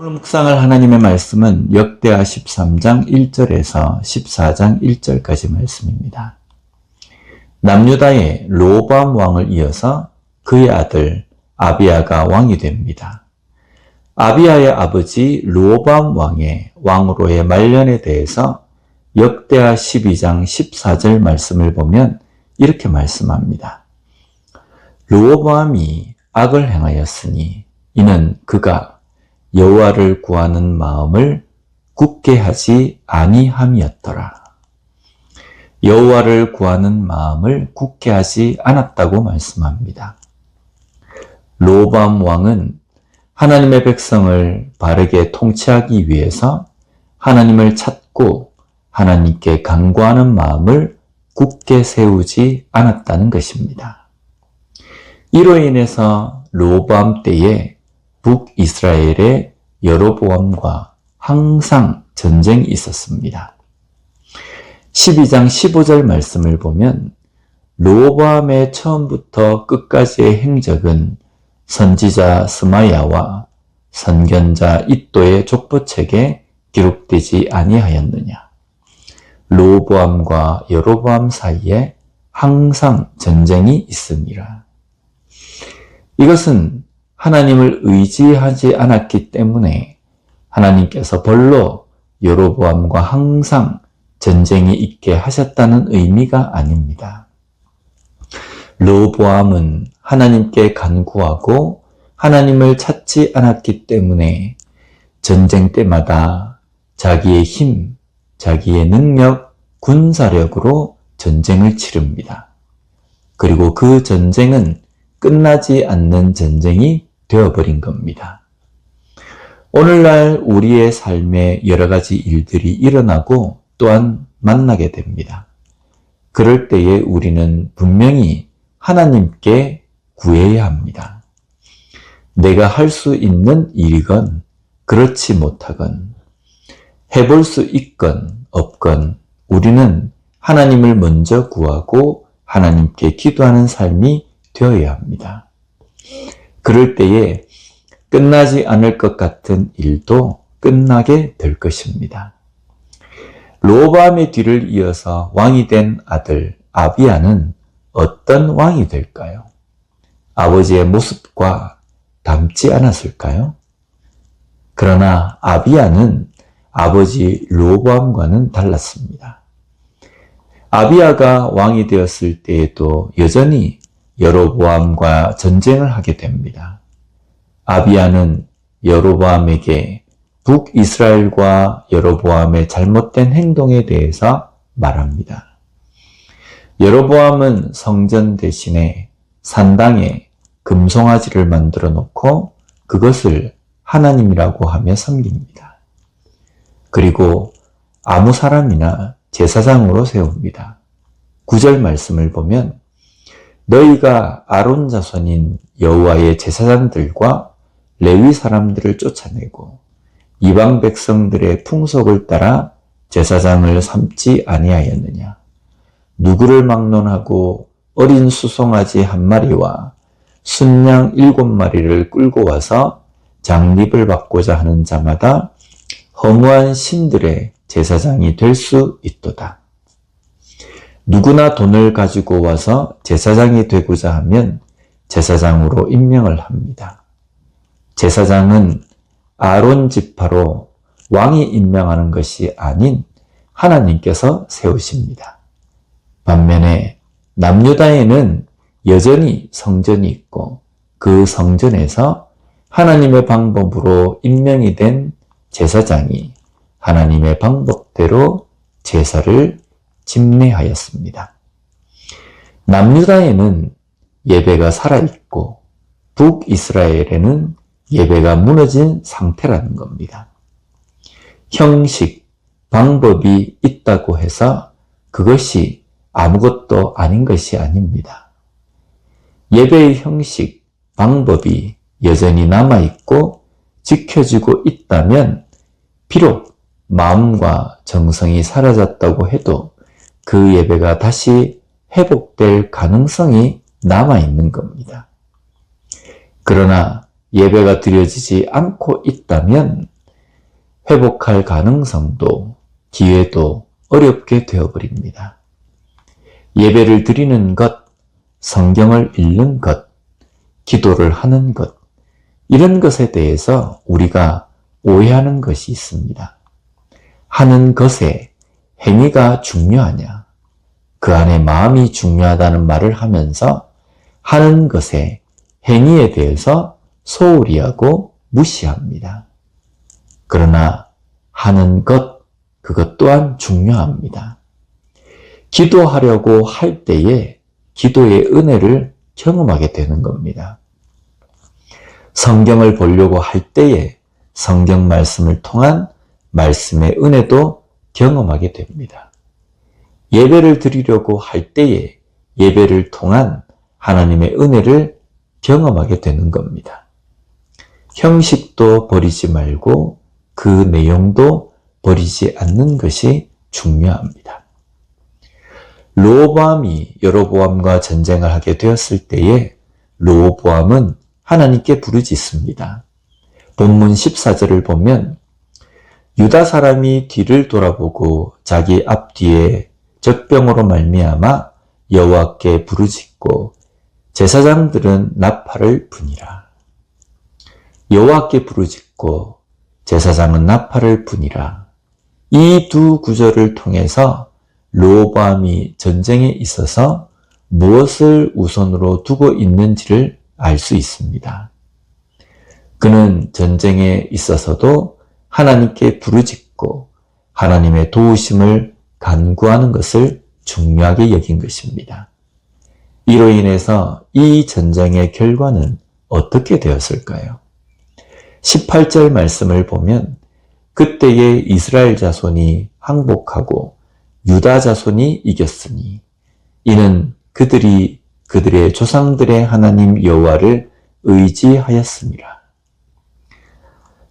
오늘 묵상할 하나님의 말씀은 역대하 13장 1절에서 14장 1절까지 말씀입니다. 남유다의 르호보암 왕을 이어서 그의 아들 아비야가 왕이 됩니다. 아비야의 아버지 르호보암 왕의 왕으로의 말년에 대해서 역대하 12장 14절 말씀을 보면 이렇게 말씀합니다. 르호보암이 악을 행하였으니 이는 그가 여호와를 구하는 마음을 굳게 하지 아니함이었더라. 여호와를 구하는 마음을 굳게 하지 않았다고 말씀합니다. 르호보암 왕은 하나님의 백성을 바르게 통치하기 위해서 하나님을 찾고 하나님께 간구하는 마음을 굳게 세우지 않았다는 것입니다. 이로 인해서 르호보암 때에 북이스라엘의 여로보암과 항상 전쟁이 있었습니다. 12장 15절 말씀을 보면 르호보암의 처음부터 끝까지의 행적은 선지자 스마야와 선견자 iddo의 족보책에 기록되지 아니하였느냐. 르호보암과 여로보암 사이에 항상 전쟁이 있으니라. 이것은 하나님을 의지하지 않았기 때문에 하나님께서 벌로 여로보암과 항상 전쟁이 있게 하셨다는 의미가 아닙니다. 르호보암은 하나님께 간구하고 하나님을 찾지 않았기 때문에 전쟁 때마다 자기의 힘, 자기의 능력, 군사력으로 전쟁을 치릅니다. 그리고 그 전쟁은 끝나지 않는 전쟁이 되어버린 겁니다. 오늘날 우리의 삶에 여러 가지 일들이 일어나고 또한 만나게 됩니다. 그럴 때에 우리는 분명히 하나님께 구해야 합니다. 내가 할 수 있는 일이건 그렇지 못하건 해볼 수 있건 없건 우리는 하나님을 먼저 구하고 하나님께 기도하는 삶이 되어야 합니다. 그럴 때에 끝나지 않을 것 같은 일도 끝나게 될 것입니다. 르호보암의 뒤를 이어서 왕이 된 아들 아비야는 어떤 왕이 될까요? 아버지의 모습과 닮지 않았을까요? 그러나 아비야는 아버지 르호보암과는 달랐습니다. 아비야가 왕이 되었을 때에도 여전히 여로보암과 전쟁을 하게 됩니다. 아비야는 여로보암에게 북이스라엘과 여로보암의 잘못된 행동에 대해서 말합니다. 여로보암은 성전 대신에 산당에 금송아지를 만들어 놓고 그것을 하나님이라고 하며 섬깁니다. 그리고 아무 사람이나 제사장으로 세웁니다. 9절 말씀을 보면 너희가 아론 자손인 여호와의 제사장들과 레위 사람들을 쫓아내고 이방 백성들의 풍속을 따라 제사장을 삼지 아니하였느냐. 누구를 막론하고 어린 수송아지 1마리와 순양 7마리를 끌고 와서 장립을 받고자 하는 자마다 허무한 신들의 제사장이 될 수 있도다. 누구나 돈을 가지고 와서 제사장이 되고자 하면 제사장으로 임명을 합니다. 제사장은 아론 지파로 왕이 임명하는 것이 아닌 하나님께서 세우십니다. 반면에 남유다에는 여전히 성전이 있고 그 성전에서 하나님의 방법으로 임명이 된 제사장이 하나님의 방법대로 제사를 집례하였습니다. 남유다에는 예배가 살아있고 북이스라엘에는 예배가 무너진 상태라는 겁니다. 형식, 방법이 있다고 해서 그것이 아무것도 아닌 것이 아닙니다. 예배의 형식, 방법이 여전히 남아있고 지켜지고 있다면 비록 마음과 정성이 사라졌다고 해도 그 예배가 다시 회복될 가능성이 남아있는 겁니다. 그러나 예배가 드려지지 않고 있다면 회복할 가능성도 기회도 어렵게 되어버립니다. 예배를 드리는 것, 성경을 읽는 것, 기도를 하는 것, 이런 것에 대해서 우리가 오해하는 것이 있습니다. 하는 것에 행위가 중요하냐? 그 안에 마음이 중요하다는 말을 하면서 하는 것에 행위에 대해서 소홀히 하고 무시합니다. 그러나 하는 것, 그것 또한 중요합니다. 기도하려고 할 때에 기도의 은혜를 경험하게 되는 겁니다. 성경을 보려고 할 때에 성경 말씀을 통한 말씀의 은혜도 경험하게 됩니다. 예배를 드리려고 할 때에 예배를 통한 하나님의 은혜를 경험하게 되는 겁니다. 형식도 버리지 말고 그 내용도 버리지 않는 것이 중요합니다. 르호보암이 여로보암과 전쟁을 하게 되었을 때에 르호보암은 하나님께 부르짖습니다. 본문 14절을 보면 유다 사람이 뒤를 돌아보고 자기 앞뒤에 젖병으로 말미암아 여호와께 부르짖고 제사장들은 나팔을 부니라. 여호와께 부르짖고 제사장은 나팔을 부니라. 이 두 구절을 통해서 르호보암이 전쟁에 있어서 무엇을 우선으로 두고 있는지를 알 수 있습니다. 그는 전쟁에 있어서도 하나님께 부르짖고 하나님의 도우심을 간구하는 것을 중요하게 여긴 것입니다. 이로 인해서 이 전쟁의 결과는 어떻게 되었을까요? 18절 말씀을 보면 그때에 이스라엘 자손이 항복하고 유다 자손이 이겼으니 이는 그들이 그들의 조상들의 하나님 여호와를 의지하였습니다.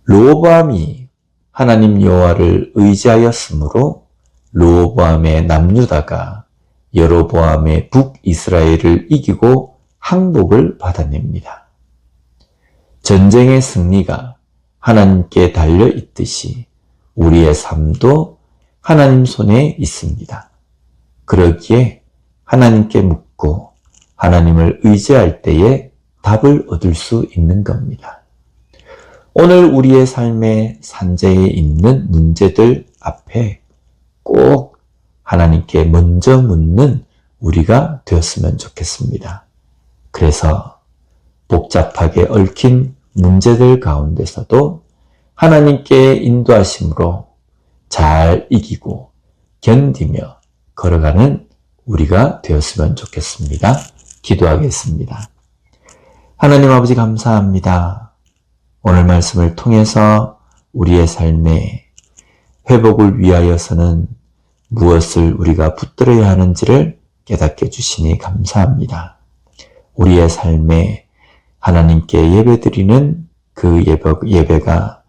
르호보암이 하나님 여호와를 의지하였으므로 르호보암의 남유다가 여로보암의 북이스라엘을 이기고 항복을 받아냅니다. 전쟁의 승리가 하나님께 달려 있듯이 우리의 삶도 하나님 손에 있습니다. 그러기에 하나님께 묻고 하나님을 의지할 때에 답을 얻을 수 있는 겁니다. 오늘 우리의 삶의 산재에 있는 문제들 앞에 꼭 하나님께 먼저 묻는 우리가 되었으면 좋겠습니다. 그래서 복잡하게 얽힌 문제들 가운데서도 하나님께 인도하심으로 잘 이기고 견디며 걸어가는 우리가 되었으면 좋겠습니다. 기도하겠습니다. 하나님 아버지 감사합니다. 오늘 말씀을 통해서 우리의 삶의 회복을 위하여서는 무엇을 우리가 붙들어야 하는지를 깨닫게 주시니 감사합니다. 우리의 삶에 하나님께 예배드리는 그 예배가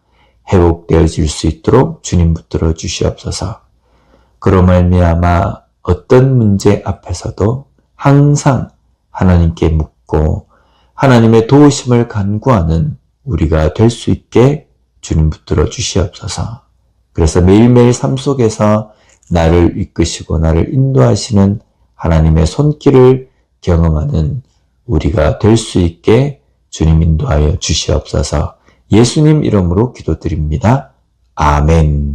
회복되어질 수 있도록 주님 붙들어 주시옵소서. 그로 말미암아 어떤 문제 앞에서도 항상 하나님께 묻고 하나님의 도우심을 간구하는 우리가 될 수 있게 주님 붙들어 주시옵소서. 그래서 매일매일 삶 속에서 나를 이끄시고 나를 인도하시는 하나님의 손길을 경험하는 우리가 될 수 있게 주님 인도하여 주시옵소서. 예수님 이름으로 기도드립니다. 아멘.